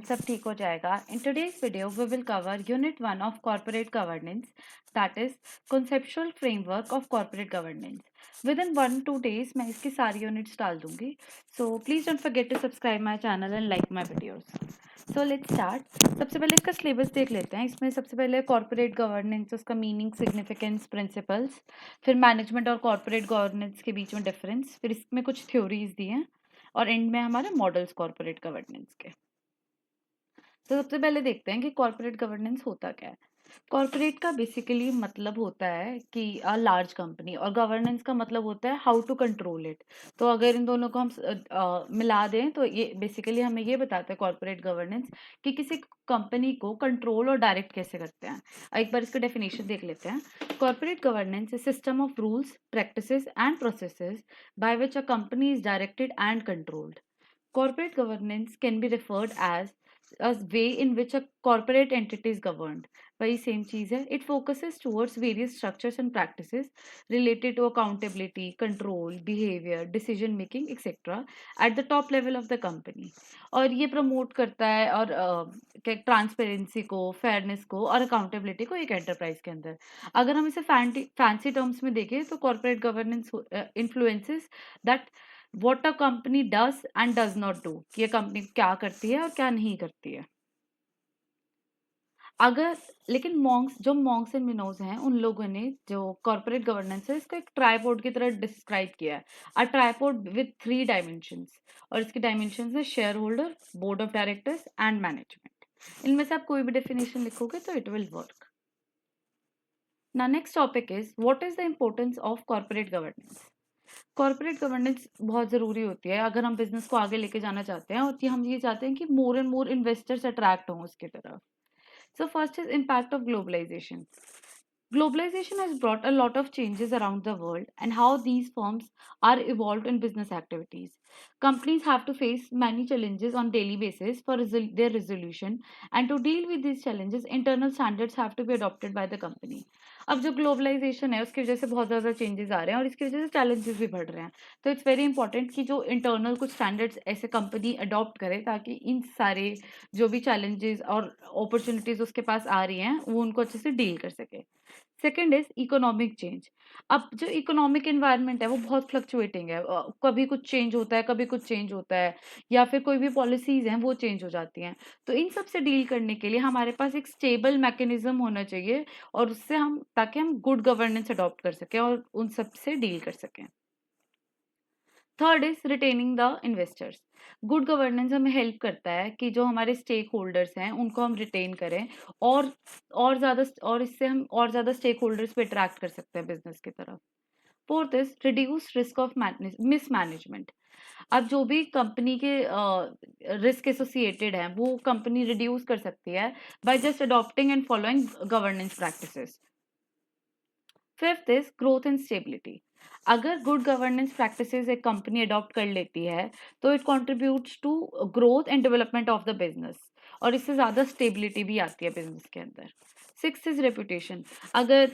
कल सब ठीक हो जाएगा. In today's video, we will cover Unit 1 of Corporate Governance, that is Conceptual Framework of Corporate Governance. Within 1-2 days, मैं इसकी सारी units डाल दूंगी. So please don't forget to subscribe my channel and like my videos. So let's start. सबसे पहले इसका syllabus देख लेते हैं. इसमें सबसे पहले कॉर्पोरेट गवर्नेंस, उसका मीनिंग, सिग्निफिकेंस, प्रिंसिपल्स, फिर मैनेजमेंट और कॉर्पोरेट गवर्नेंस के बीच में डिफरेंस, फिर इसमें कुछ थ्योरीज दी हैं और एंड में हमारे मॉडल्स कॉर्पोरेट गवर्नेंस के. तो सबसे पहले देखते हैं कि कॉर्पोरेट गवर्नेंस होता क्या है. कॉर्पोरेट का बेसिकली मतलब होता है कि लार्ज कंपनी, और गवर्नेंस का मतलब होता है हाउ टू कंट्रोल इट. तो अगर इन दोनों को हम मिला दें तो ये बेसिकली हमें ये बताता है कॉर्पोरेट गवर्नेंस कि किसी कंपनी को कंट्रोल और डायरेक्ट कैसे करते हैं. एक बार इसका डेफिनेशन देख लेते हैं. Corporate governance is system of rules, practices and processes by which a company is directed and controlled. Corporate governance can be referred as a way in which a corporate entity is governed. वही same चीज़ है. It focuses towards various structures and practices related to accountability, control, behavior, decision making, etc. at the top level of the company. और ये promote करता है और transparency को, fairness को और अकाउंटेबिलिटी को एक एंटरप्राइज के अंदर. अगर हम इसे फैंसी टर्म्स में देखें तो corporate governance influences that what a company does and does not do, कि ये कंपनी क्या करती है और क्या नहीं करती है. अगर लेकिन मॉन्क्स एंड मिनोज हैं, उन लोगों ने जो कॉर्पोरेट गवर्नेंस है इसको एक ट्राइपॉड की तरह डिस्क्राइब किया है. अ ट्राइपॉड विद 3 डायमेंशंस, और इसके डायमेंशंस है share holder, board of directors and management. इनमें से आप कोई भी डेफिनेशन लिखोगे तो it will work. Now next topic is what is the importance of corporate governance. Corporate governance बहुत ज़रूरी होती है अगर हम बिजनेस को आगे लेके जाना चाहते हैं, और हम ये चाहते हैं कि more and more investors attract हों उसकी तरफ. So first is impact of globalization. Globalization has brought a lot of changes around the world and how these firms are evolved in business activities. Companies have to face many challenges on daily basis for their resolution, and to deal with these challenges, internal standards have to be adopted by the company. अब जो globalisation है उसकी वजह से बहुत ज़्यादा changes आ रहे हैं और इसकी वजह से चैलेंजेस भी बढ़ रहे हैं. तो इट्स वेरी इंपॉर्टेंट कि जो इंटरनल कुछ स्टैंडर्ड्स ऐसे कंपनी अडॉप्ट करे ताकि इन सारे जो भी चैलेंजेस और अपॉर्चुनिटीज उसके पास आ रही हैं वो उनको अच्छे से डील कर सके. Second is economic change. अब जो इकोनॉमिक एनवायरनमेंट है वो बहुत फ्लक्चुएटिंग है. कभी कुछ चेंज होता है, कभी कुछ चेंज होता है, या फिर कोई भी पॉलिसीज हैं वो चेंज हो जाती हैं. तो इन सब से डील करने के लिए हमारे पास एक स्टेबल मैकेनिज्म होना चाहिए, और उससे हम ताकि हम गुड गवर्नेंस अडॉप्ट कर सकें और उन सब से डील कर सकें. Third is retaining the investors. Good governance हमें हेल्प करता है कि जो हमारे स्टेक होल्डर्स हैं उनको हम रिटेन करें, और ज़्यादा, और इससे हम और ज़्यादा स्टेक होल्डर्स पे अट्रैक्ट कर सकते हैं बिजनेस की तरफ. Fourth is reduce risk of mismanagement. अब जो भी कंपनी के रिस्क एसोसिएटेड हैं वो कंपनी रिड्यूस कर सकती है by just adopting and following governance practices. Fifth is growth and stability. अगर गुड गवर्नेंस प्रैक्टिसेस एक कंपनी अडॉप्ट कर लेती है तो it contributes to growth and development of the business, और इससे ज़्यादा स्टेबिलिटी भी आती है बिजनेस के अंदर. Six is reputation. अगर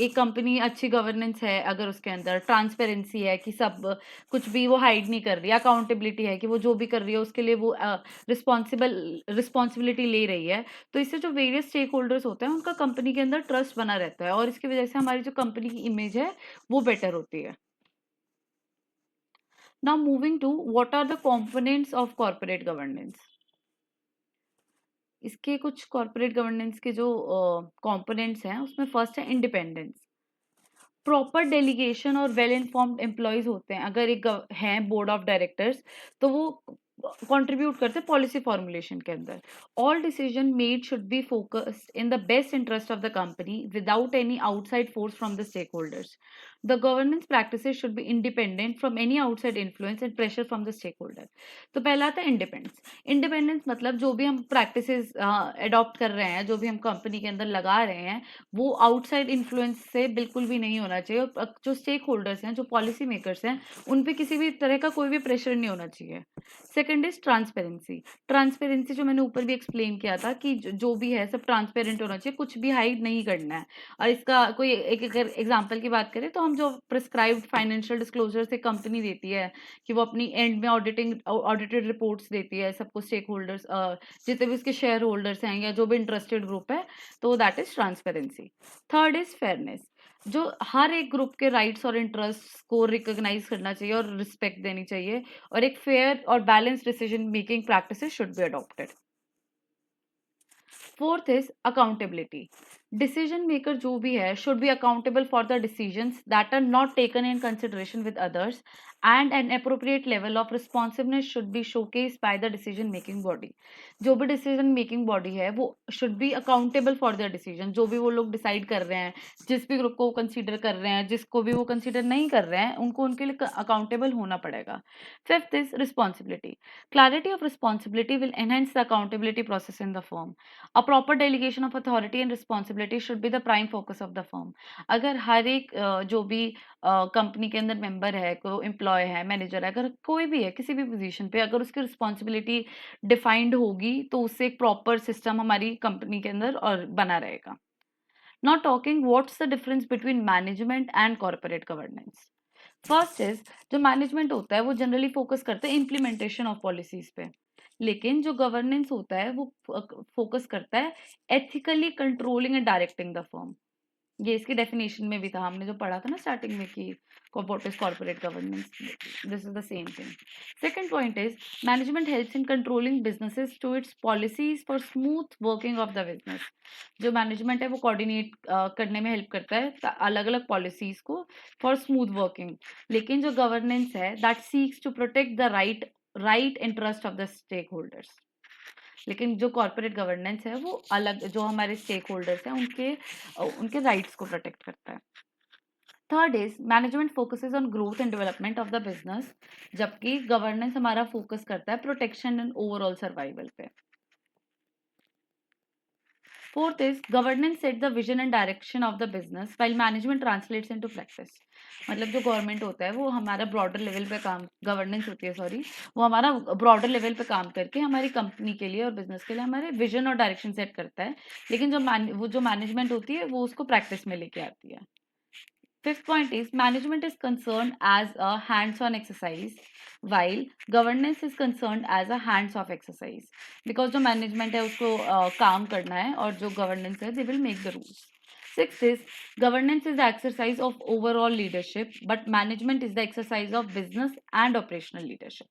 एक कंपनी अच्छी गवर्नेंस है, अगर उसके अंदर ट्रांसपेरेंसी है कि सब कुछ भी वो हाइड नहीं कर रही, अकाउंटेबिलिटी है कि वो जो भी कर रही है उसके लिए वो रिस्पॉन्सिबिलिटी ले रही है, तो इससे जो वेरियस स्टेक होल्डर्स होते हैं उनका कंपनी के अंदर ट्रस्ट बना रहता है, और इसकी वजह से हमारी जो कंपनी की इमेज है वो बेटर होती है. Now moving to what are the components of corporate governance. इसके कुछ कॉर्पोरेट गवर्नेंस के जो कंपोनेंट्स हैं उसमें फर्स्ट है इंडिपेंडेंस. प्रॉपर डेलीगेशन और वेल इन्फॉर्म्ड एम्प्लॉयज होते हैं. अगर एक हैं बोर्ड ऑफ डायरेक्टर्स तो वो कंट्रीब्यूट करते हैं पॉलिसी फॉर्मुलेशन के अंदर. All decision made should be focused in the best interest of the company without any outside force from the stakeholders. The governance practices should be independent from any outside influence and pressure from the stakeholder. तो पहला आता है independence. Independence मतलब जो भी हम practices adopt कर रहे हैं, जो भी हम कंपनी के अंदर लगा रहे हैं, वो आउटसाइड इन्फ्लुएंस से बिल्कुल भी नहीं होना चाहिए. और जो स्टेक होल्डर्स हैं, जो पॉलिसी मेकर्स हैं, उन पे किसी भी तरह का कोई भी प्रेशर नहीं होना चाहिए. Second is transparency. ट्रांसपेरेंसी जो मैंने ऊपर भी एक्सप्लेन किया था कि जो भी है सब ट्रांसपेरेंट होना चाहिए, कुछ भी हाइड नहीं करना है. और इसका कोई एक अगर एग्जांपल की बात करें तो हम मिनिमम जो प्रिस्क्राइब्ड फाइनेंशियल डिस्क्लोजर से कंपनी देती है कि वो अपनी एंड में ऑडिटेड रिपोर्ट्स देती है सबको स्टेक होल्डर्स, जितने भी उसके शेयर होल्डर्स हैं या जो भी इंटरेस्टेड ग्रुप है, तो that is transparency. Third is fairness, जो हर एक ग्रुप के राइट्स और इंटरेस्ट को रिकॉग्नाइज करना चाहिए और रिस्पेक्ट देनी चाहिए, और एक फेयर और balance decision making practices should be adopted. Fourth is accountability, decision maker जो भी है should be accountable for the decisions that are not taken in consideration with others, and an appropriate level of responsiveness should be showcased by the decision making body. जो भी decision making body है वो should be accountable for their decision, जो भी वो लोग decide कर रहे हैं, जिस भी ग्रुप को कंसीडर कर रहे हैं, जिसको भी वो कंसीडर नहीं कर रहे हैं, उनको उनके लिए अकाउंटेबल होना पड़ेगा। Fifth is responsibility, clarity of responsibility will enhance the accountability process in the firm. A proper delegation of authority and responsibility should be the prime focus of the firm. अगर हर एक जो भी कंपनी के अंदर member है, कोई employ है, manager है, अगर कोई भी है किसी भी पोजीशन पे, अगर उसकी रिस्पॉन्सिबिलिटी डिफाइंड होगी तो उससे एक प्रॉपर सिस्टम हमारी कंपनी के अंदर और बना रहेगा। Now talking what's the difference between management and corporate governance. First is, जो मैनेजमेंट होता है वो जनरली फोकस करता है इम्प्लीमेंटेशन ऑफ पॉलिसीज पे, लेकिन जो गवर्नेंस होता है वो फोकस करता है ethically controlling and directing the firm. ये इसकी डेफिनेशन में भी था, हमने जो पढ़ा था ना स्टार्टिंग में कि what is corporate governance, this is the same thing. Second point is management helps in controlling businesses to its policies for smooth working of the business. जो मैनेजमेंट है वो कोऑर्डिनेट करने में हेल्प करता है अलग अलग पॉलिसीज को फॉर स्मूथ वर्किंग, लेकिन जो गवर्नेंस है that seeks to protect the right interest of the stakeholders. लेकिन जो कॉर्पोरेट गवर्नेंस है वो अलग, जो हमारे स्टेक होल्डर्स हैं उनके राइट्स को प्रोटेक्ट करता है। Third is management focuses on growth and development of the business, जबकि गवर्नेंस हमारा फोकस करता है प्रोटेक्शन एंड ओवरऑल सर्वाइवल पे। Fourth is governance set the vision and direction of the business while management translates into practice. मतलब जो government होता है वो हमारा ब्रॉडर लेवल पे काम, गवर्नेंस होती है सॉरी, वो हमारा ब्रॉडर लेवल पे काम करके हमारी कंपनी के लिए और बिजनेस के लिए हमारे विजन और डायरेक्शन सेट करता है, लेकिन वो जो मैनेजमेंट होती है वो उसको प्रैक्टिस में लेके आती है। Fifth point is management is concerned as a hands-on exercise, while governance is concerned as a hands-off exercise. Because जो management है उसको काम करना है और जो governance है they will make the rules. Sixth is governance is the exercise of overall leadership, but management is the exercise of business and operational leadership.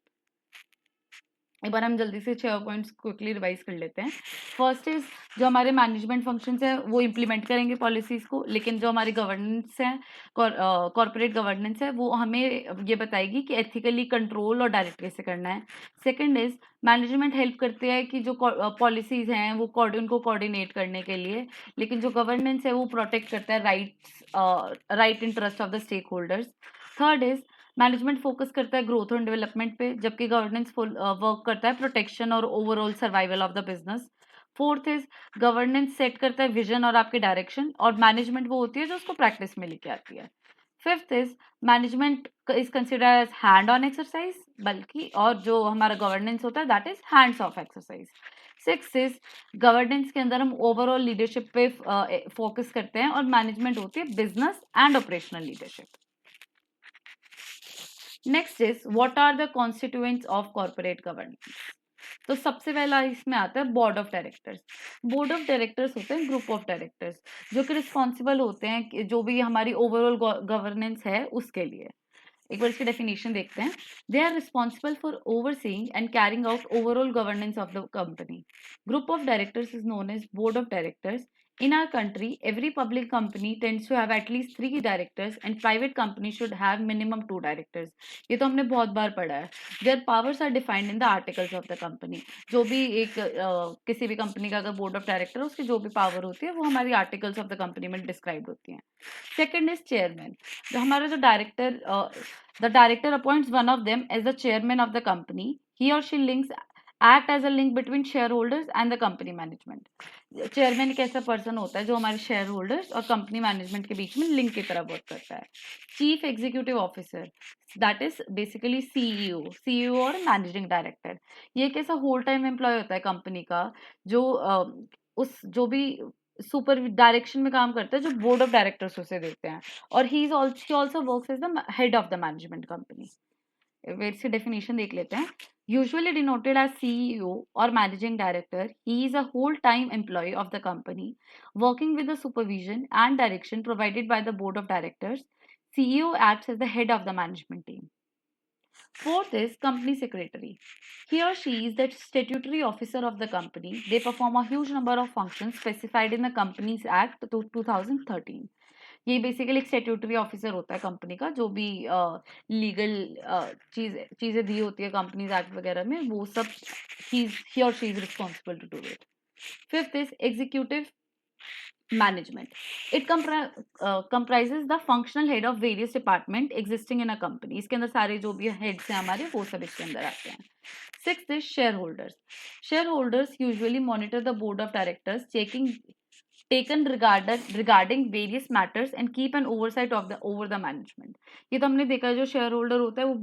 एक बार हम जल्दी से 6 पॉइंट्स क्विकली रिवाइज कर लेते हैं। फर्स्ट इज जो हमारे मैनेजमेंट फंक्शंस है वो इम्प्लीमेंट करेंगे पॉलिसीज को, लेकिन जो हमारी गवर्नेंस है, कॉर्पोरेट गवर्नेंस है, वो हमें ये बताएगी कि एथिकली कंट्रोल और डायरेक्ट कैसे करना है। सेकंड इज मैनेजमेंट हेल्प करते हैं कि जो पॉलिसीज हैं वो उनको कोऑर्डिनेट करने के लिए, लेकिन जो गवर्नेंस है वो प्रोटेक्ट करता है right interest of the stakeholders. Third is management focus करता है ग्रोथ और डेवलपमेंट पे, जबकि गवर्नेंस वर्क करता है प्रोटेक्शन और overall survival of the business. Fourth is governance set करता है विजन और आपके डायरेक्शन, और मैनेजमेंट वो होती है जो उसको प्रैक्टिस में लेके आती है। Fifth is management is consider as hand on exercise, बल्कि और जो हमारा गवर्नेंस होता है that is hands off exercise. Six is governance के अंदर हम ओवरऑल लीडरशिप पे फोकस करते हैं और मैनेजमेंट होती है business and operational leadership. Next is what are the constituents of corporate governance. तो सबसे पहला इसमें आता है board of directors. Board of directors होते हैं ग्रुप ऑफ डायरेक्टर्स जो कि रिस्पॉन्सिबल होते हैं कि जो भी हमारी ओवरऑल गवर्नेंस है उसके लिए। एक बार इसकी डेफिनेशन देखते हैं। They are responsible for overseeing and carrying out overall governance of the company. Group of directors is known as board of directors. In our country, every public company tends to have at least 3 directors and private companies should have minimum 2 directors. ये तो हमने बहुत बार पढ़ा है। Their powers are defined in the articles of the company. जो भी एक किसी भी कंपनी का अगर बोर्ड ऑफ डायरेक्टर है उसकी जो भी पावर होती है वो हमारी आर्टिकल्स ऑफ द कंपनी में डिस्क्राइब होती हैं। Second is chairman. जो हमारा जो director, the director appoints one of them as the chairman of the company. He और she links act as a link between shareholders and the company management. Chairman एक ऐसा person होता है जो हमारे शेयर होल्डर्स और कंपनी मैनेजमेंट के बीच में लिंक की तरह वर्क करता है। Chief executive officer that is basically CEO और मैनेजिंग डायरेक्टर। ये एक ऐसा होल टाइम एम्प्लॉय होता है कंपनी का जो जो भी सुपर डायरेक्शन में काम करता है, जो बोर्ड ऑफ डायरेक्टर्स उसे देते हैं, और he also works as the head of the management company. इसकी डेफिनेशन देख लेते हैं। यूजुअली डिनोटेड एज सीईओ और managing director, he is a whole time employee of the company working with the supervision and direction provided by the board of directors. CEO acts as the head of the management team. Fourth is company secretary. He or she is the statutory officer of the company. They perform a huge number of functions specified in the Companies Act to 2013. ये basically एक statutory officer होता है company का, जो भी legal चीजें दी होती है कंपनीज एक्ट वगैरह में, वो सब ही और she is responsible to do it. Fifth is executive management. It comprises the functional head of various department existing in a company. इसके अंदर सारे जो भी heads हैं हमारे, वो सब इसके अंदर आते हैं। Sixth is shareholders. Shareholders usually monitor the board of directors, taken regarding various matters and keep an oversight of the over the management. ये तो हमने देखा है, जो शेयर होल्डर होता है वो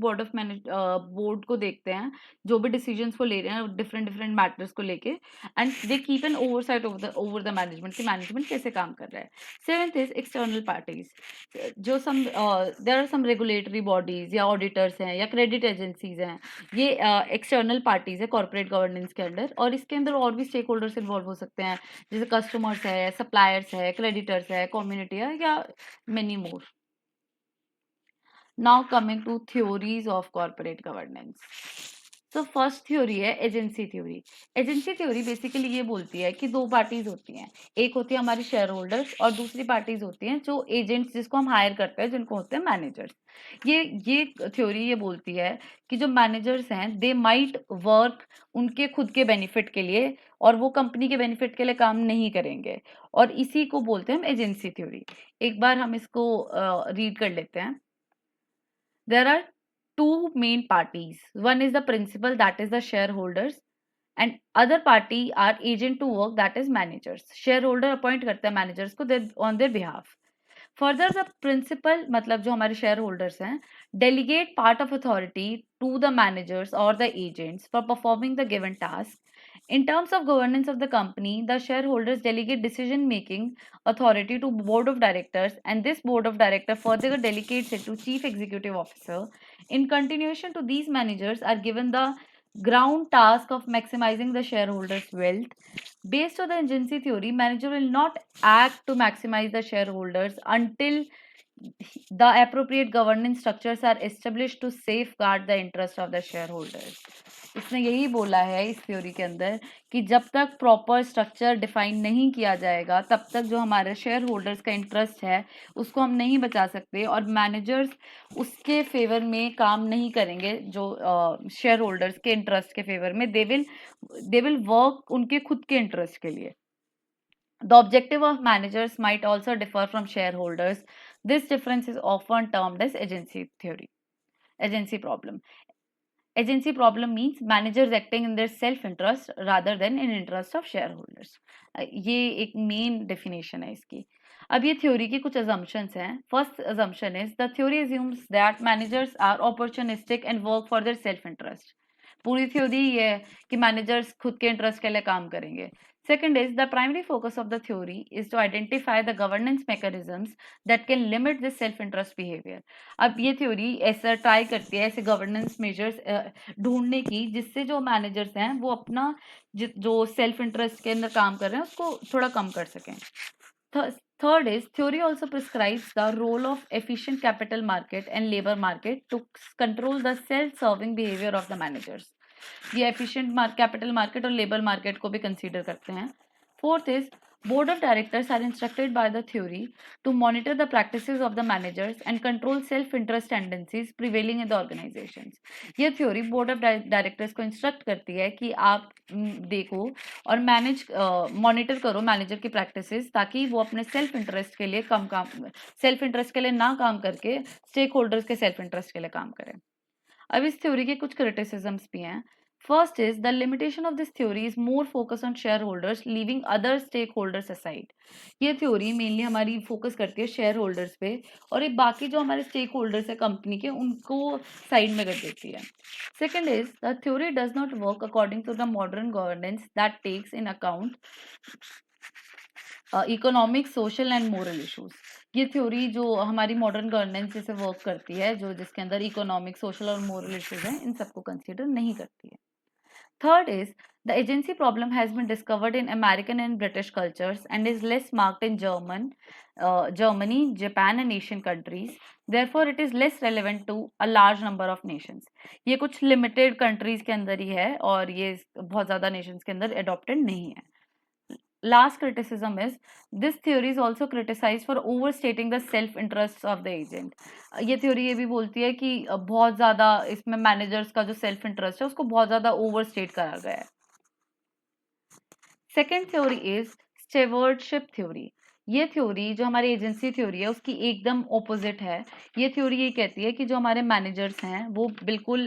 बोर्ड को देखते हैं, जो भी डिसीजंस को ले रहे हैं डिफरेंट डिफरेंट मैटर्स को लेके, and they keep an oversight over the management कि मैनेजमेंट कैसे काम कर रहा है। सेवेंथ इज एक्सटर्नल पार्टीज, जो there are some regulatory bodies या ऑडिटर्स हैं या क्रेडिट एजेंसीज हैं, ये एक्सटर्नल पार्टीज है कॉर्पोरेट गवर्नेंस के अंडर, और इसके अंदर और भी स्टेक होल्डर्स इन्वॉल्व हो सकते हैं, जैसे कस्टमर्स है, सप्लायर्स है, क्रेडिटर्स है, कम्युनिटी है, या many more. Now coming to theories of corporate governance. तो फर्स्ट थ्योरी है agency theory. Agency theory basically ये बोलती है कि दो पार्टीज होती हैं, एक होती है हमारी शेयर होल्डर्स और दूसरी पार्टीज होती हैं जो एजेंट्स, जिसको हम हायर करते हैं, जिनको होते हैं मैनेजर्स। ये थ्योरी ये बोलती है कि जो मैनेजर्स हैं दे माइट वर्क उनके खुद के बेनिफिट के लिए, और वो कंपनी के बेनिफिट के लिए काम नहीं करेंगे, और इसी को बोलते हैं हम एजेंसी थ्योरी। एक बार हम इसको रीड कर लेते हैं। There are two main parties. One is the principal, that is the shareholders, and other party are agent to work, that is managers. Shareholder appoint करते हैं managers को on their behalf. Further, the principal मतलब जो हमारे shareholders हैं delegate part of authority to the managers or the agents for performing the given task. In terms of governance of the company, the shareholders delegate decision-making authority to board of directors, and this board of director further delegates it to chief executive officer. In continuation to these, managers are given the ground task of maximizing the shareholders' wealth. Based on the agency theory, manager will not act to maximize the shareholders until the appropriate governance structures are established to safeguard the interest of the shareholders. इसने यही बोला है इस theory के अंदर कि जब तक प्रॉपर स्ट्रक्चर डिफाइन नहीं किया जाएगा, तब तक जो हमारे शेयर होल्डर्स का इंटरेस्ट है उसको हम नहीं बचा सकते, और मैनेजर्स उसके फेवर में काम नहीं करेंगे, जो शेयर होल्डर्स के इंटरेस्ट के फेवर में। दे विल वर्क उनके खुद के इंटरेस्ट के लिए। The objective of managers might also differ from shareholders. This difference is often termed as agency theory. Agency problem. Agency problem means managers acting in their self-interest rather than in interest of shareholders. ये एक main definition है इसकी। अब ये theory की कुछ assumptions हैं। First assumption is the theory assumes that managers are opportunistic and work for their self-interest. पूरी theory ये है कि managers खुद के interest के लिए काम करेंगे। Second is the primary focus of the theory is to identify the governance mechanisms that can limit this self-interest behavior. अब ये थ्योरी ऐसा ट्राई करती है ऐसे गवर्नेंस मेजर्स ढूंढने की, जिससे जो मैनेजर्स हैं वो अपना जो सेल्फ इंटरेस्ट के अंदर काम कर रहे हैं उसको थोड़ा कम कर सकें। Third is theory also prescribes the role of efficient capital market and labor market to control the self-serving behavior of the managers. ये एफिशिएंट कैपिटल मार्केट और लेबर मार्केट को भी कंसीडर करते हैं। Fourth is board of directors are instructed by the theory to monitor the practices of the managers and control self interest tendencies prevailing in the organisations. ये theory board of directors को instruct करती है कि आप देखो और monitor करो manager की प्रैक्टिसेस, ताकि वो अपने सेल्फ इंटरेस्ट के लिए सेल्फ इंटरेस्ट के लिए ना काम करके स्टेक होल्डर्स के सेल्फ इंटरेस्ट के लिए काम करें। अब इस थ्योरी के कुछ क्रिटिसिजम्स भी हैं। First is the limitation of this theory is more focus on shareholders leaving other stakeholders aside. ये थ्योरी मेनली हमारी फोकस करती है शेयर होल्डर्स पे, और ये बाकी जो हमारे स्टेक होल्डर्स है कंपनी के उनको साइड में कर देती है। Second is the theory does not work according to the modern governance that takes in account economic, social and moral issues. ये थ्योरी जो हमारी मॉडर्न गवर्नेंस जैसे वर्क करती है, जो जिसके अंदर इकोनॉमिक, सोशल और मोरल इश्यूज हैं, इन सबको कंसीडर नहीं करती है। Third is the agency problem has been discovered in American and British cultures and is less marked in Germany, Japan and Asian countries. Therefore, it is less relevant to a large number of nations. ये कुछ limited countries के अंदर ही है और ये बहुत ज़्यादा nations के अंदर adopted नहीं है. Last criticism is this theory is also criticized for overstating the self interests of the agent. ये थ्योरी ये भी बोलती है कि बहुत ज़्यादा इसमें मैनेजर्स का जो सेल्फ इंटरेस्ट है उसको बहुत ज़्यादा ओवरस्टेट करा गया है. Second theory is stewardship theory. ये थ्योरी जो हमारी एजेंसी थ्योरी है उसकी एकदम ऑपोजिट है. ये थ्योरी ये कहती है कि जो हमारे मैनेजर्स हैं वो बिल्कुल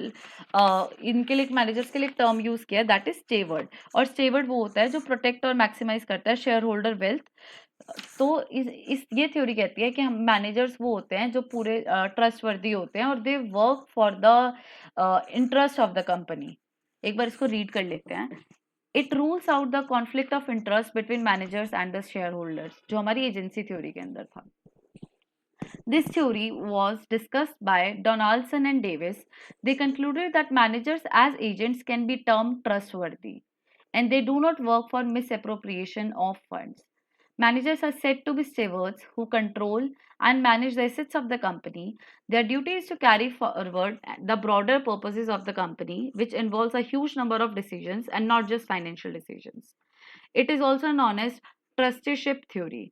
इनके लिए मैनेजर्स के लिए एक टर्म यूज किया है, दैट इज स्टेवर्ड. और स्टेवर्ड वो होता है जो प्रोटेक्ट और मैक्सिमाइज करता है शेयर होल्डर वेल्थ. तो इस ये थ्योरी कहती है कि हम मैनेजर्स वो होते हैं जो पूरे ट्रस्ट वर्दी होते हैं और they work for the interest of the company. एक बार इसको रीड कर लेते हैं. It rules out the conflict of interest between managers and the share holders, जो हमारी एजेंसी थ्योरी के अंदर था. This theory was discussed by Donaldson and Davis. They concluded that managers as agents can be termed trustworthy and they do not work for misappropriation of funds. Managers are said to be stewards who control and manage the assets of the company. Their duty is to carry forward the broader purposes of the company, which involves a huge number of decisions and not just financial decisions. It is also known as trusteeship theory.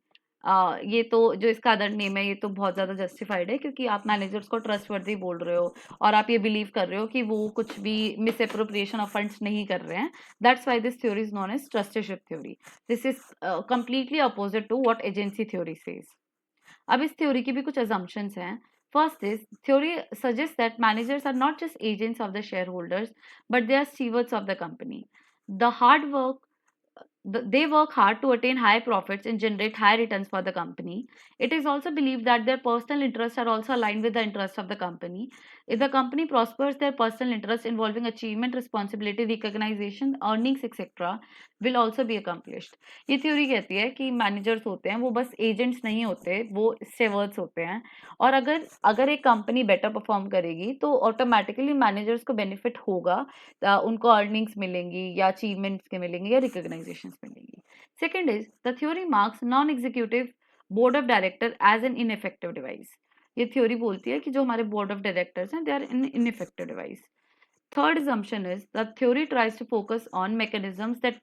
ये तो जो इसका other name है ये तो बहुत ज़्यादा justified है क्योंकि आप मैनेजर्स को ट्रस्टवर्दी बोल रहे हो और आप ये बिलीव कर रहे हो कि वो कुछ भी मिस अप्रोप्रिएशन ऑफ फंड्स नहीं कर रहे हैं. That's why this theory is known as trusteeship theory. This is completely opposite to what agency theory says. अब इस थ्योरी की भी कुछ assumptions हैं. First is theory suggests that managers are not just agents of the shareholders, but they are stewards of the company. The hard work they work hard to attain high profits and generate high returns for the company. It is also believed that their personal interests are also aligned with the interests of the company. If the company prospers, their personal interests involving achievement, responsibility, recognition, earnings, etc. will also be accomplished. ये theory कहती है कि managers होते हैं वो बस agents नहीं होते, वो स्टेवर्ड्स होते हैं. और अगर एक कंपनी बेटर परफॉर्म करेगी तो ऑटोमेटिकली मैनेजर्स को बेनिफिट होगा. उनको अर्निंग्स मिलेंगी या अचीवमेंट्स के मिलेंगे या रिकॉग्नाइजेशंस मिलेंगी. Second is the theory marks non executive board of director as an ineffective device. ये थ्योरी बोलती है कि जो हमारे बोर्ड ऑफ डायरेक्टर्स हैं they are in ineffective device. Third assumption is that theory tries to focus on mechanisms that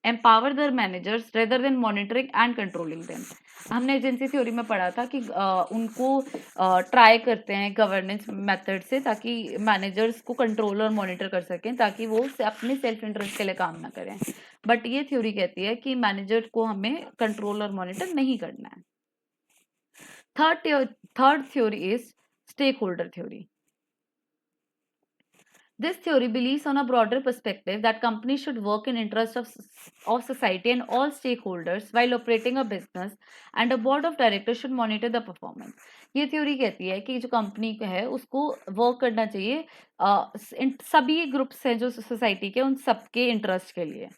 empower the managers rather than monitoring and controlling them. हमने agency theory में पढ़ा था कि उनको ट्राई करते हैं governance method से ताकि मैनेजर्स को कंट्रोल और मॉनिटर कर सकें ताकि वो अपने सेल्फ इंटरेस्ट के लिए काम ना करें. बट ये थ्योरी कहती है कि मैनेजर को हमें कंट्रोल और मॉनिटर नहीं करना है. Third theory is stakeholder theory. This theory believes on a broader perspective that companies should work in interest of society and all stakeholders while operating a business and a board of directors should monitor the performance. ये theory कहती है कि जो company है उसको work करना चाहिए सभी ग्रुप्स हैं जो सोसाइटी के उन सबके इंटरेस्ट के लिए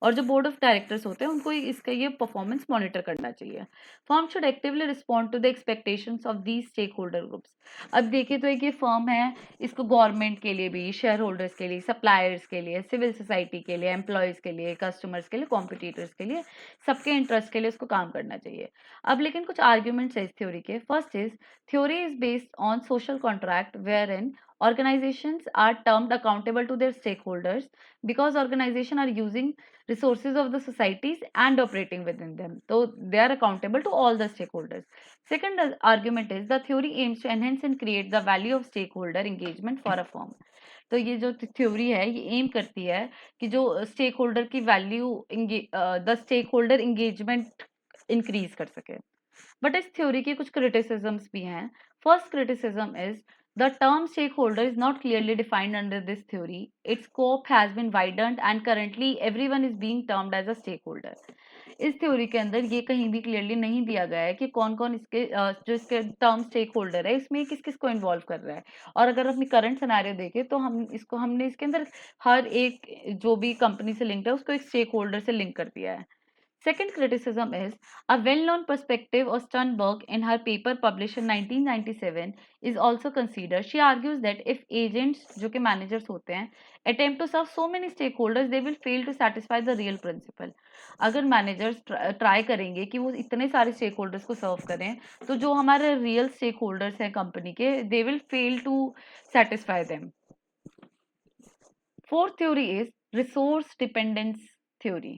और जो बोर्ड ऑफ डायरेक्टर्स होते हैं उनको इसका ये परफॉर्मेंस मॉनिटर करना चाहिए. Firm should actively respond to the expectations of these stakeholder groups. अब देखिए तो एक ये फर्म है, इसको गवर्नमेंट के लिए भी, शेयर होल्डर्स के लिए, सप्लायर्स के लिए, सिविल सोसाइटी के लिए, एम्प्लॉयज़ के लिए, कस्टमर्स के लिए, कॉम्पिटिटर्स के लिए, सबके इंटरेस्ट के लिए उसको काम करना चाहिए. अब लेकिन कुछ आर्ग्यूमेंट्स है इस थ्योरी के. First is theory is based on social contract where in organizations are termed accountable to their stakeholders because organizations are using resources of the societies and operating within them. So they are accountable to all the stakeholders. Second argument is the theory aims to enhance and create the value of stakeholder engagement for a firm. तो ये जो theory है ये M करती है कि जो stakeholder की value the stakeholder engagement increase कर सके. बट इस थ्योरी के कुछ क्रिटिसिजम्स भी हैं. First criticism is the term stakeholder is not clearly defined under this theory. Its scope has been widened and currently everyone is being termed as a stakeholder. इस theory के अंदर ये कहीं भी क्लियरली नहीं दिया गया है कि कौन कौन इसके जो इसके टर्म स्टेक होल्डर है इसमें किस किस को इन्वॉल्व कर रहा है. और अगर अपनी करंट सिनेरियो देखें तो हमने इसके अंदर हर एक जो भी कंपनी से लिंक्ड है उसको एक स्टेक होल्डर से लिंक कर दिया है. Second criticism is a well-known perspective of Sternberg in her paper published in 1997 is also considered. She argues that if agents, जो कि managers होते हैं, attempt to serve so many stakeholders, they will fail to satisfy the real principle. अगर managers try करेंगे कि वो इतने सारे stakeholders को serve करें, तो जो हमारे real stakeholders हैं company के, they will fail to satisfy them. Fourth theory is resource dependence theory.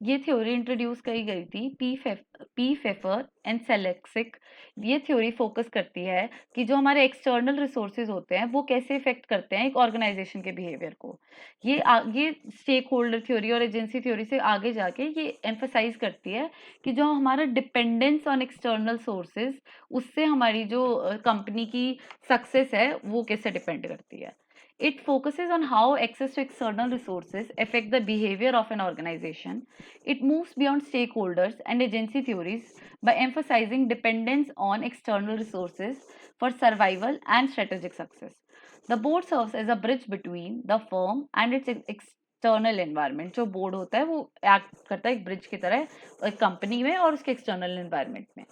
ये थ्योरी इंट्रोड्यूस करी गई थी पी फेफर एंड सेलेक्सिक। ये थ्योरी फोकस करती है कि जो हमारे एक्सटर्नल रिसोर्सेज होते हैं वो कैसे इफेक्ट करते हैं एक ऑर्गेनाइजेशन के बिहेवियर को। ये स्टेक होल्डर थ्योरी और एजेंसी थ्योरी से आगे जाके ये एम्फसाइज करती है कि जो हमारा डिपेंडेंस ऑन एक्सटर्नल सोर्सेज उससे हमारी जो कंपनी की सक्सेस है वो कैसे डिपेंड करती है। It focuses on how access to external resources affect the behavior of an organization. It moves beyond stakeholders and agency theories by emphasizing dependence on external resources for survival and strategic success. The board serves as a bridge between the firm and its external environment. जो board होता है वो act करता है एक bridge की तरह एक company में और उसके external environment में।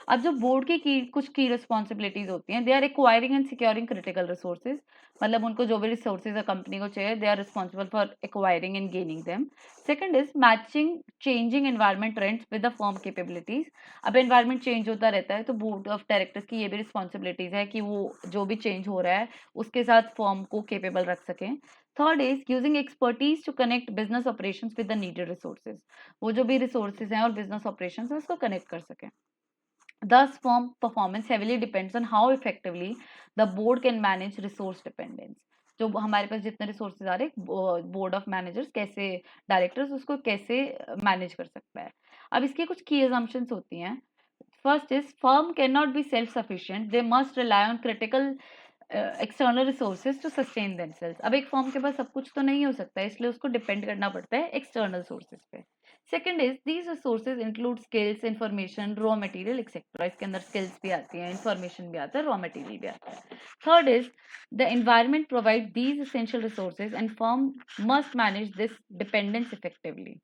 अब जो बोर्ड की कुछ की रिस्पॉन्सिबिलिटीज होती हैं, they are acquiring and securing critical resources, मतलब उनको जो भी रिसोर्सेज है कंपनी को चाहिए, they are responsible for acquiring and gaining them. Second is matching changing environment trends with the firm capabilities. अब एनवायरमेंट चेंज होता रहता है तो बोर्ड ऑफ डायरेक्टर्स की ये भी रिस्पॉन्सिबिलिटीज है कि वो जो भी चेंज हो रहा है उसके साथ फर्म को केपेबल रख सकें। Third is using expertise to connect business operations with the needed resources, वो जो भी रिसोर्सेज हैं और बिजनेस ऑपरेशंस है उसको कनेक्ट कर सकें। Thus, firm performance heavily depends on how effectively the board can manage resource dependence. जो हमारे पास जितने रिसोर्सेज आ रहे बोर्ड ऑफ मैनेजर्स कैसे डायरेक्टर्स उसको कैसे मैनेज कर सकता है। अब इसकी कुछ की assumptions होती हैं। First is firm can not be self sufficient, they must rely on critical external resources to sustain themselves. अब एक फर्म के पास सब कुछ तो नहीं हो सकता है, इसलिए उसको डिपेंड करना पड़ता है एक्सटर्नल सोर्सेज पे। Second is these resources include skills, information, raw material etcetera. इसके अंदर स्किल्स भी आती हैं, इंफॉर्मेशन भी आता है, रॉ मटेरियल भी आता है। Third is the environment provide these essential resources and firm must manage this dependence effectively.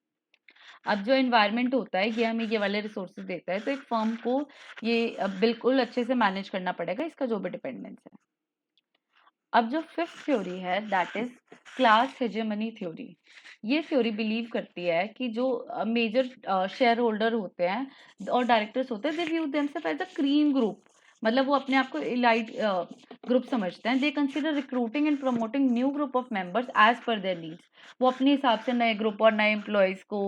अब जो एनवायरनमेंट होता है ये हमें ये वाले रिसोर्सेज देता है, तो एक फर्म को ये बिल्कुल अच्छे से मैनेज करना पड़ेगा इसका जो भी डिपेंडेंस है। अब जो फिफ्थ थ्योरी है that is class hegemony theory. ये थ्योरी बिलीव करती है कि जो मेजर शेयर होल्डर होते हैं और डायरेक्टर्स होते हैं, they view themselves as a cream group, मतलब वो अपने आप को इलाइट ग्रुप समझते हैं। They consider recruiting and promoting new group of members as per their needs. वो अपने हिसाब से नए ग्रुप और नए एम्प्लॉयज को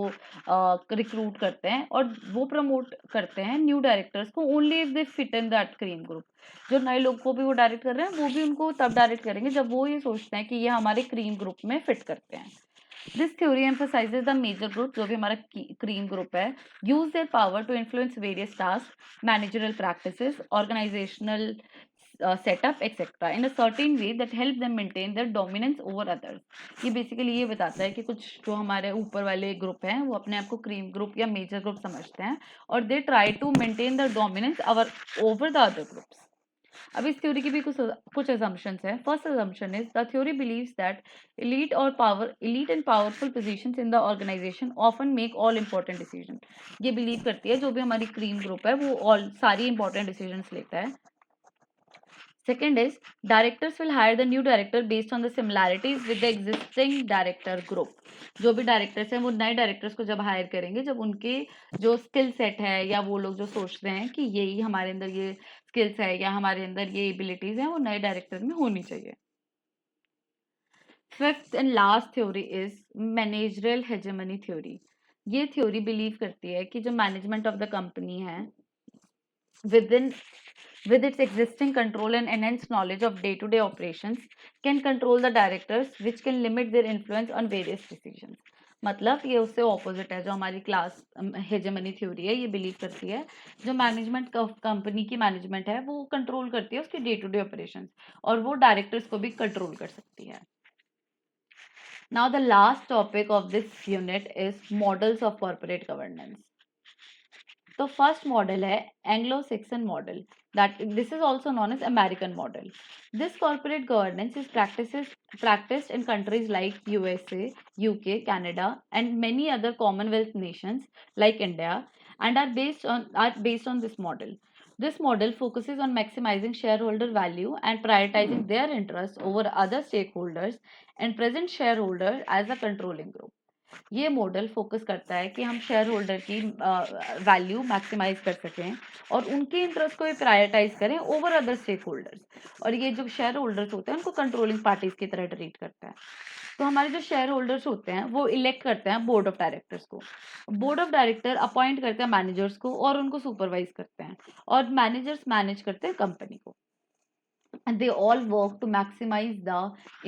रिक्रूट करते हैं और वो प्रमोट करते हैं न्यू डायरेक्टर्स को only if they fit in that cream group. जो नए लोग को भी वो डायरेक्ट कर रहे हैं वो भी उनको तब डायरेक्ट करेंगे जब वो ये सोचते हैं कि ये हमारे क्रीम ग्रुप में फिट करते हैं। This theory emphasizes the major group, जो भी हमारा क्रीम ग्रुप है, use their power to influence various task, managerial practices, organizational setup etcetera in a certain way that help them maintain their dominance over others. ये basically ये बताता है कि कुछ जो हमारे ऊपर वाले ग्रुप हैं वो अपने आप को क्रीम ग्रुप या मेजर ग्रुप समझते हैं और they try to maintain the dominance over the other groups. अब इस थ्योरी की भी कुछ assumptions है। First assumption is the theory believes that elite and powerful positions in the organization often make all important decisions। ये believe करती है जो भी हमारी क्रीम ग्रुप है वो ऑल सारी इंपॉर्टेंट डिसीजंस लेता है। Second is directors will hire the new director based on the similarities with the existing director group। जो भी डायरेक्टर्स हैं वो नए डायरेक्टर्स को जब हायर करेंगे जब उनके जो स्किल सेट है या वो लोग जो सोचते हैं कि यही हमारे अंदर ये स्किल्स है या हमारे अंदर ये एबिलिटीज हैं वो नए डायरेक्टर में होनी चाहिए। Fifth and last theory is managerial hegemony theory. ये थ्योरी बिलीव करती है कि जो मैनेजमेंट ऑफ द कंपनी है within with its existing control and enhanced knowledge of day-to-day operations can control the directors, which can limit their influence on various decisions। मतलब ये उससे opposite है। जो हमारी क्लास हेजेमनी थ्योरी है ये believe करती है जो मैनेजमेंट कंपनी की मैनेजमेंट है वो कंट्रोल करती है उसके डे टू डे ऑपरेशंस और वो डायरेक्टर्स को भी कंट्रोल कर सकती है। Now the last topic of this unit is models of corporate governance. तो फर्स्ट मॉडल है Anglo Saxon model, that this is also known as American model. This corporate governance is practiced in countries like USA, UK, Canada, and many other Commonwealth nations like India, and are based on this model. This model focuses on maximizing shareholder value and prioritizing their interests over other stakeholders and present shareholder as a controlling group. ये model focus करता है कि हम share holder की value maximise कर सकें और उनके इंटरेस्ट को भी प्रायोरिटाइज करें ओवर अदर स्टेक होल्डर्स, और ये जो शेयर होल्डर्स होते हैं उनको कंट्रोलिंग पार्टीज की तरह ट्रीट करता है. तो हमारे जो शेयर होल्डर्स होते हैं वो इलेक्ट करते हैं बोर्ड ऑफ डायरेक्टर्स को. बोर्ड ऑफ डायरेक्टर अपॉइंट करते हैं मैनेजर्स को और उनको सुपरवाइज करते हैं, और मैनेजर्स मैनेज करते हैं कंपनी को. And they all work to maximize the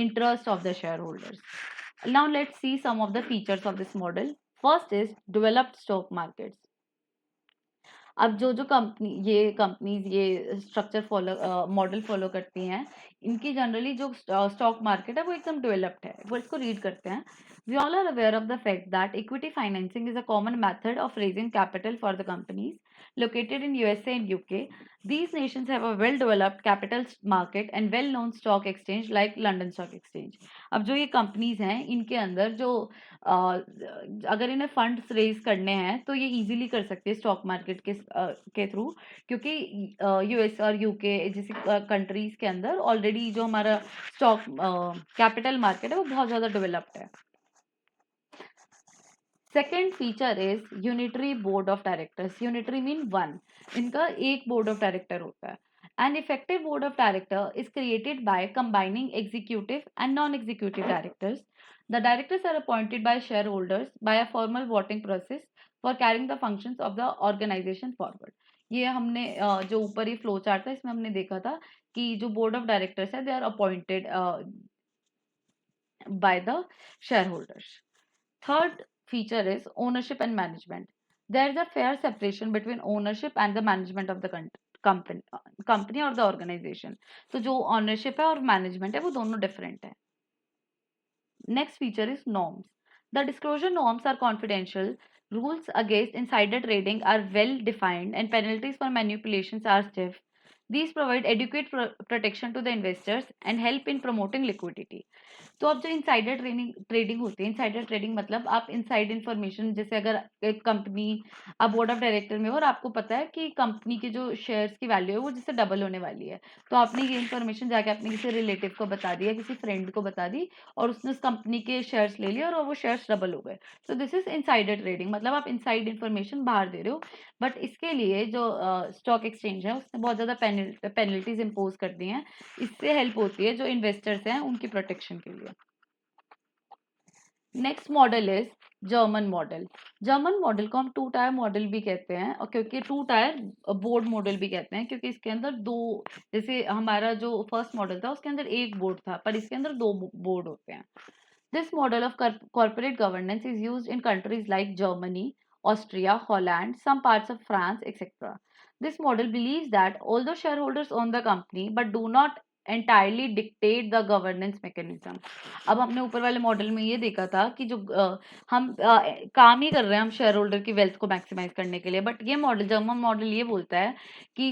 interest of the shareholders. Now let's see some of the features of this model. First is developed stock markets. अब जो कंपनीज ये structure model follow करती हैं, इनकी generally जो stock market है वो एकदम डेवलप्ड है. वो इसको रीड करते हैं. We all are aware of the fact that equity financing is a common method of raising capital for the companies located in USA and UK. These nations have a well-developed capital market and well-known stock exchange like London Stock Exchange. अब जो ये companies हैं इनके अंदर जो अगर इन्हें funds raise करने हैं तो ये इजीली कर सकते हैं स्टॉक मार्केट के थ्रू, क्योंकि यूएस और यूके जैसी कंट्रीज के अंदर ऑलरेडी जो हमारा स्टॉक कैपिटल मार्केट है वो बहुत ज़्यादा डेवलप्ड है. Second feature is unitary board of directors. Unitary mean one. इनका एक बोर्ड ऑफ डायरेक्टर होता है. An effective board of director is created by combining executive and non-executive directors. The directors are appointed by shareholders by a formal voting process for carrying the functions of the organization forward. ये हमने जो ऊपर ही flow chart था इसमें हमने देखा था कि जो बोर्ड ऑफ डायरेक्टर्स है they are appointed by the shareholders. Third feature is ownership and management. There is a fair separation between ownership and the management of the company or the organization. तो जो ownership है और management है वो दोनों different है. Next feature is norms. The disclosure norms are confidential. Rules against insider trading are well defined and penalties for manipulations are stiff. These provide adequate protection to the investors and help in promoting liquidity. तो अब जो insider trading होती है, insider trading मतलब आप inside information, जैसे अगर एक कंपनी आप बोर्ड ऑफ डायरेक्टर में हो और आपको पता है कि कंपनी के जो शेयर्स की वैल्यू है वो जैसे डबल होने वाली है, तो आपने ये इन्फॉर्मेशन जाके अपने किसी रिलेटिव को बता दिया, किसी फ्रेंड को बता दी और उसने उस कंपनी के शेयर्स ले लिए और वो शेयर्स डबल हो गए. तो दिस इज इनसाइडर ट्रेडिंग, मतलब आप इनसाइड इन्फॉर्मेशन बाहर दे रहे हो. बट इसके लिए जो स्टॉक एक्सचेंज है उसने बहुत ज़्यादा पेनल्टीज इम्पोज कर दी हैं. इससे हेल्प होती है जो इन्वेस्टर्स हैं उनकी प्रोटेक्शन के लिए. Next model is German model. German model को हम टू टायर मॉडल भी कहते हैं, और क्योंकि टू टायर बोर्ड मॉडल भी कहते हैं क्योंकि इसके अंदर दो, जैसे हमारा जो फर्स्ट मॉडल था उसके अंदर एक बोर्ड था पर इसके अंदर दो बोर्ड होते हैं. This model of corporate governance is used in countries like Germany, Austria, Holland, some parts of France, etc. This model believes that although shareholders own the company but do not entirely dictate the governance mechanism. अब हमने ऊपर वाले model में ये देखा था कि जो हम काम ही कर रहे हैं हम शेयर होल्डर की वेल्थ को मैक्सिमाइज करने के लिए, बट ये मॉडल, जर्मन मॉडल ये बोलता है कि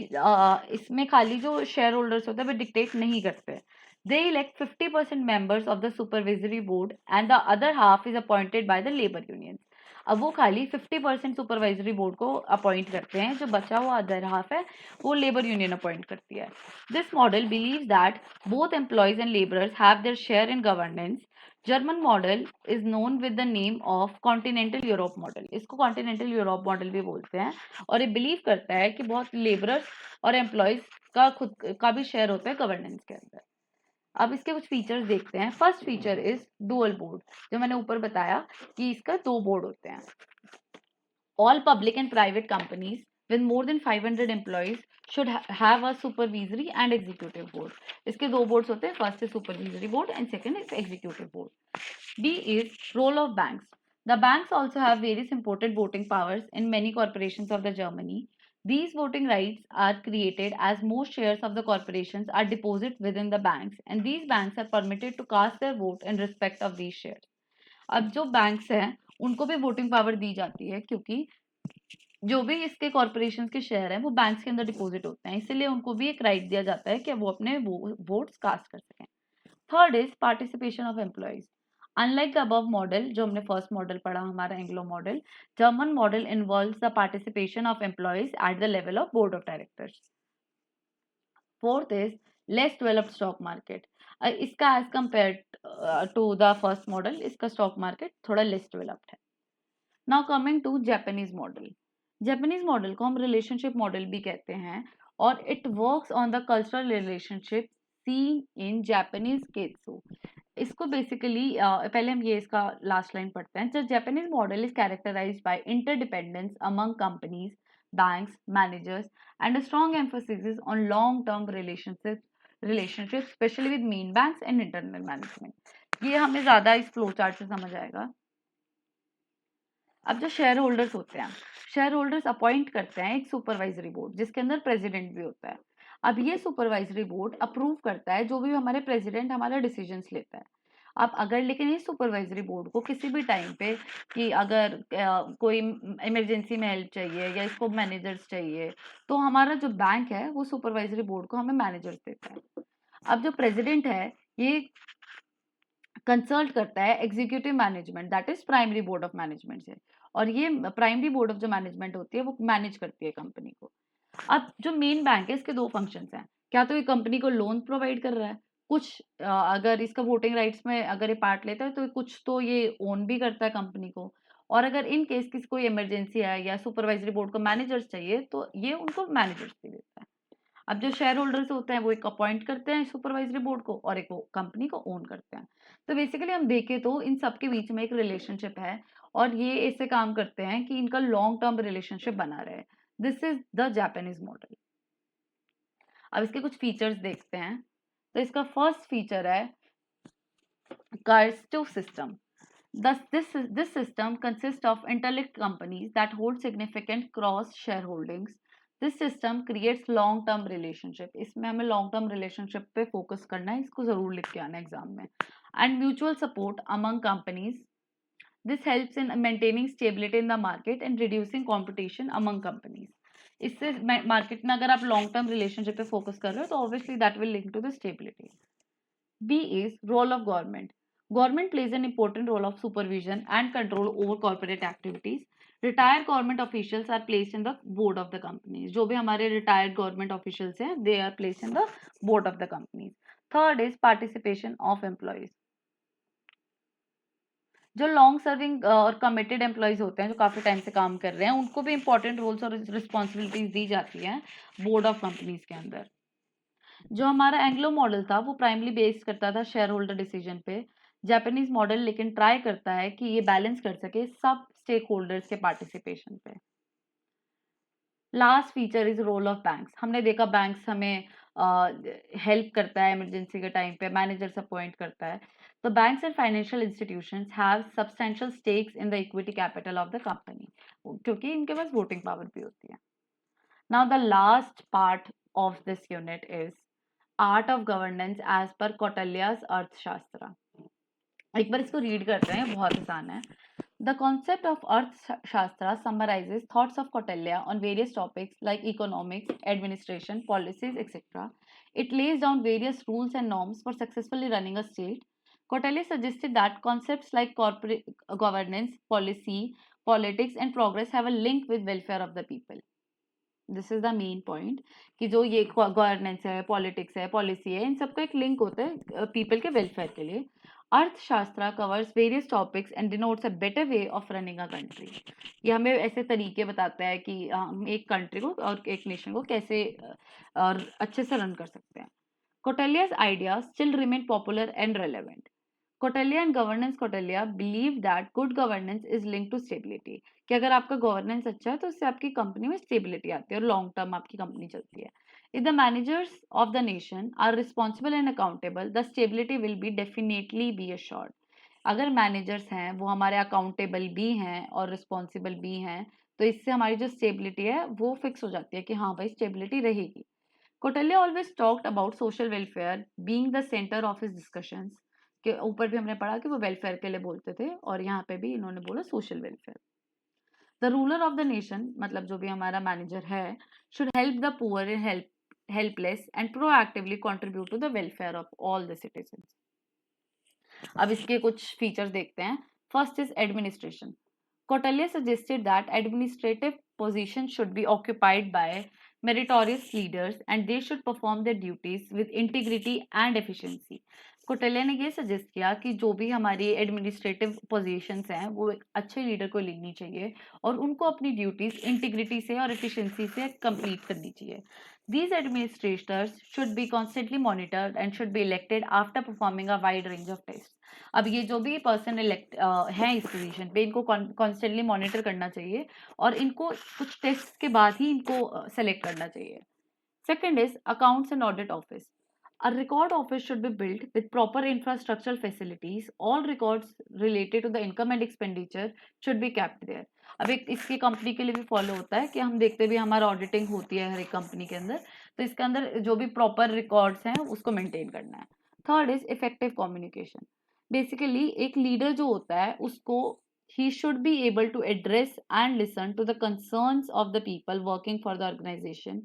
इसमें खाली जो शेयर होल्डर्स होते हैं वो डिक्टेट नहीं करते. They elect 50% members of the supervisory board and the other half is appointed by the labor unions. अब वो खाली 50% सुपरवाइजरी बोर्ड को अपॉइंट करते हैं, जो बचा हुआ अदर हाफ है वो लेबर यूनियन अपॉइंट करती है. This model believe that both employees and labourers have their share in governance. German model is known with the name of continental Europe model. इसको कॉन्टिनेंटल यूरोप मॉडल भी बोलते हैं और ये बिलीव करता है कि बहुत लेबरर्स और एम्प्लॉयज का खुद का भी शेयर होता है गवर्नेंस के अंदर. अब इसके कुछ फीचर्स देखते हैं. First feature is dual board. जो मैंने ऊपर बताया कि इसका दो बोर्ड होते हैं. All public and private companies with more than 500 employees should have a supervisory and executive board. इसके दो बोर्ड्स होते हैं. First is supervisory board and second is executive board. B is role of banks. The banks also have various important voting powers in many corporations of the Germany. These voting rights are created as most shares of the corporations are deposited within the banks and these banks are permitted to cast their vote in respect of these shares. अब जो banks हैं उनको भी voting power दी जाती है क्योंकि जो भी इसके कॉर्पोरेशन के शेयर हैं वो बैंक्स के अंदर डिपॉजिट होते हैं, इसीलिए उनको भी एक राइट दिया जाता है कि वो अपने वोट्स कास्ट कर सकें। Third is participation of employees. Unlike the above model, जो हमने फर्स्ट मॉडल पढ़ा हमारा Anglo model, German model involves the participation of employees at the level of board of directors. Fourth is less developed stock market. इसका as compare to the first model, इसका stock market थोड़ा less developed है। Now coming to Japanese model. Japanese model को हम relationship model भी कहते हैं, और it works on the cultural relationship scene in Japanese keiretsu. इसको बेसिकली पहले हम ये इसका लास्ट लाइन पढ़ते हैं। The Japanese model is characterized by interdependence among companies, banks, managers and a strong emphasis on long term relationship specially with main banks and internal management. ये हमें ज्यादा इस फ्लो चार्ट से समझ आएगा। अब जो शेयर होल्डर्स होते हैं, शेयर होल्डर्स अपॉइंट करते हैं एक सुपरवाइजरी बोर्ड जिसके अंदर प्रेसिडेंट भी होता है। अब ये सुपरवाइजरी बोर्ड अप्रूव करता है जो भी हमारे प्रेसिडेंट हमारा डिसीजंस लेता है। अब अगर लेकिन इस सुपरवाइजरी बोर्ड को किसी भी टाइम पे कि अगर कोई इमरजेंसी में हेल्प चाहिए या इसको मैनेजर्स चाहिए, तो हमारा जो बैंक है वो सुपरवाइजरी बोर्ड को हमें मैनेजर्स देता है। अब जो प्रेसिडेंट है ये कंसल्ट करता है executive management, that is primary board of management से, और ये प्राइमरी बोर्ड ऑफ जो मैनेजमेंट होती है वो मैनेज करती है कंपनी को। अब जो मेन बैंक है इसके दो फंक्शंस हैं। क्या तो ये कंपनी को लोन प्रोवाइड कर रहा है, कुछ अगर इसका वोटिंग राइट्स में अगर ये पार्ट लेता है तो कुछ तो ये ओन भी करता है कंपनी को, और अगर इन केस किसी कोई इमरजेंसी है या सुपरवाइजरी बोर्ड को मैनेजर्स चाहिए तो ये उनको मैनेजर्स भी देता है। अब जो शेयर होल्डर्स होते हैं वो एक अपॉइंट करते हैं सुपरवाइजरी बोर्ड को और एक वो कंपनी को ओन करते हैं। तो बेसिकली हम देखें तो इन सब के बीच में एक रिलेशनशिप है, और ये ऐसे काम करते हैं कि इनका लॉन्ग टर्म रिलेशनशिप बना रहे। This is the Japanese model. अब इसके कुछ फीचर्स देखते हैं। तो इसका फर्स्ट फीचर है कार्स्टो system. Thus, this system consists of interlinked companies that hold significant cross shareholdings. This system creates long term relationship. इसमें हमें long term relationship पे focus करना है, इसको जरूर लिख के आना है एग्जाम में। And mutual support among companies. This helps in maintaining stability in the market and reducing competition among companies. इससे मार्केट में अगर आप लॉन्ग टर्म रिलेशनशिप पे फोकस कर रहे हो तो obviously that will link to the stability. B is role of government. Government plays an important role of supervision and control over corporate activities. Retired government officials are placed in the board of the companies. जो भी हमारे retired government officials हैं, they are placed in the board of the companies. Third is participation of employees. जो long serving और committed employees होते हैं जो काफी टाइम से काम कर रहे हैं, उनको भी इंपॉर्टेंट रोल्स और रिस्पॉन्सिबिलिटीज दी जाती हैं बोर्ड ऑफ कंपनीज के अंदर। जो हमारा एंग्लो मॉडल था वो प्राइमली बेस्ड करता था शेयर होल्डर डिसीजन पे। जापानीज मॉडल लेकिन ट्राई करता है कि ये बैलेंस कर सके सब स्टेक होल्डर्स के पार्टिसिपेशन पे। Last feature is role of banks. हमने देखा बैंक्स हमें हेल्प करता है इमरजेंसी के टाइम पे, मैनेजर्स अपॉइंट करता है। तो banks and financial institutions have substantial stakes in the equity capital of the company, क्योंकि इनके पास वोटिंग पावर भी होती है। Now the last part of this unit is art of governance as per Kautilya's अर्थशास्त्र। एक बार इसको रीड करते हैं, बहुत आसान है। The concept of Arthashastra summarizes thoughts of Kautilya on various topics like economics, administration, policies, etc. It lays down various rules and norms for successfully running a state. Kautilya suggested that concepts like corporate governance, policy, politics, and progress have a link with welfare of the people. This is the main point कि जो ये governance है, politics है, policy है, इन सबका एक link होता है पीपल के वेलफेयर के लिए। अर्थशास्त्र covers various topics and denotes a better way of running a country. ये हमें ऐसे तरीके बताता है कि हम एक कंट्री को और एक नेशन को कैसे और अच्छे से रन कर सकते हैं। Kautilya's ideas still remain popular and relevant. Kautilya and Governance Kautilya believe that good governance is linked to stability. कि अगर आपका गवर्नेंस अच्छा है तो उससे आपकी कंपनी में स्टेबिलिटी आती है और लॉन्ग टर्म आपकी कंपनी चलती है। If the managers of the nation are responsible and accountable, the stability will be definitely be assured. अगर मैनेजर्स हैं वो हमारे अकाउंटेबल भी हैं और रिस्पॉन्सिबल भी हैं, तो इससे हमारी जो स्टेबिलिटी है वो फिक्स हो जाती है कि हाँ भाई स्टेबिलिटी रहेगी। Kautilya always talked about social welfare being the center of his discussions. के ऊपर भी हमने पढ़ा कि वो वेलफेयर के लिए बोलते थे और यहाँ पे भी इन्होंने बोला social welfare. The ruler of the nation, मतलब जो भी हमारा मैनेजर है, should help the poor and helpless and proactively contribute to the welfare of all the citizens. अब इसके कुछ फीचर्स देखते हैं. First is administration. Kautilya suggested that administrative positions should be occupied by meritorious leaders and they should perform their duties with integrity and efficiency. Kautilya ने ये suggest किया कि जो भी हमारी एडमिनिस्ट्रेटिव पोजीशंस हैं वो एक अच्छे लीडर को लेनी चाहिए और उनको अपनी ड्यूटीज इंटीग्रिटी से और एफिशिएंसी से कंप्लीट करनी चाहिए. These administrators should be constantly monitored and should be elected after performing a wide range of tests. अब ये जो भी पर्सन इलेक्ट हैं इस पोजीशन पे, इनको कॉन्स्टेंटली मॉनिटर करना चाहिए और इनको कुछ टेस्ट के बाद ही इनको सेलेक्ट करना चाहिए. Second is accounts and audit office. A record office should be built with proper infrastructural facilities. All records related to the income and expenditure should be kept there. अब एक इसकी कंपनी के लिए भी फॉलो होता है कि हम देखते भी हमारा ऑडिटिंग होती है हर एक कंपनी के अंदर, तो इसके अंदर जो भी प्रॉपर रिकॉर्ड्स हैं उसको मेंटेन करना है. Third is effective communication. Basically एक लीडर जो होता है उसको he should be able to address and listen to the concerns of the people working for the organization,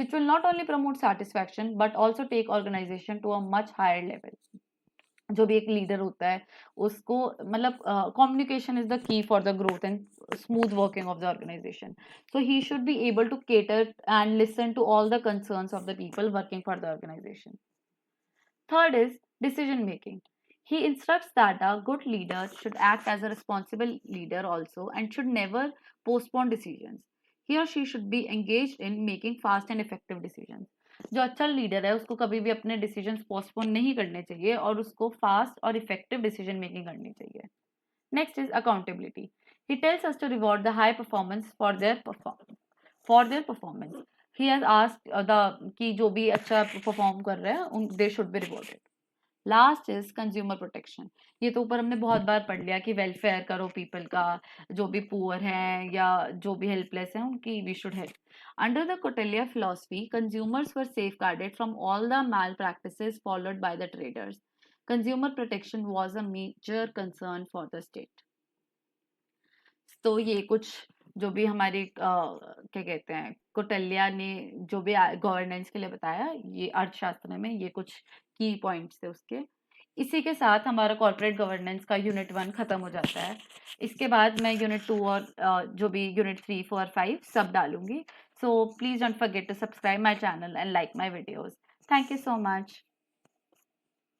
which will not only promote satisfaction but also take organization to a much higher level. जो भी एक leader होता है उसको मतलब communication is the key for the growth and smooth working of the organization. So he should be able to cater and listen to all the concerns of the people working for the organization. Third is decision making. He instructs that a good leader should act as a responsible leader also and should never postpone decisions. He or she should be engaged in making fast and effective decisions. जो अच्छा leader है उसको कभी भी अपने decisions postpone नहीं करने चाहिए और उसको फास्ट और इफेक्टिव डिसीजन मेकिंग करनी चाहिए. Next is accountability. He tells us to reward the high performance for their performance. He has asked the कि जो भी अच्छा परफॉर्म कर रहे हैं they should be rewarded. Last is consumer protection. ये तो ऊपर हमने बहुत बार पढ़ लिया कि वेलफेयर करो पीपल का, जो भी पुअर हैं या जो भी हेल्पलेस हैं उनकी we should help. Under the Kautilya philosophy, consumers were safeguarded from all the malpractices followed by the traders. Consumer protection was a major concern for the state. तो ये कुछ जो भी हमारे क्या कहते हैं कौटिल्य ने जो भी गवर्नेंस के लिए बताया, ये अर्थशास्त्र में ये कुछ की पॉइंट्स थे उसके. इसी के साथ हमारा कॉर्पोरेट गवर्नेंस का यूनिट 1 खत्म हो जाता है. इसके बाद मैं यूनिट 2 और जो भी यूनिट 3, 4, 5 सब डालूंगी. So please don't forget to subscribe my channel and like my videos. Thank you so much.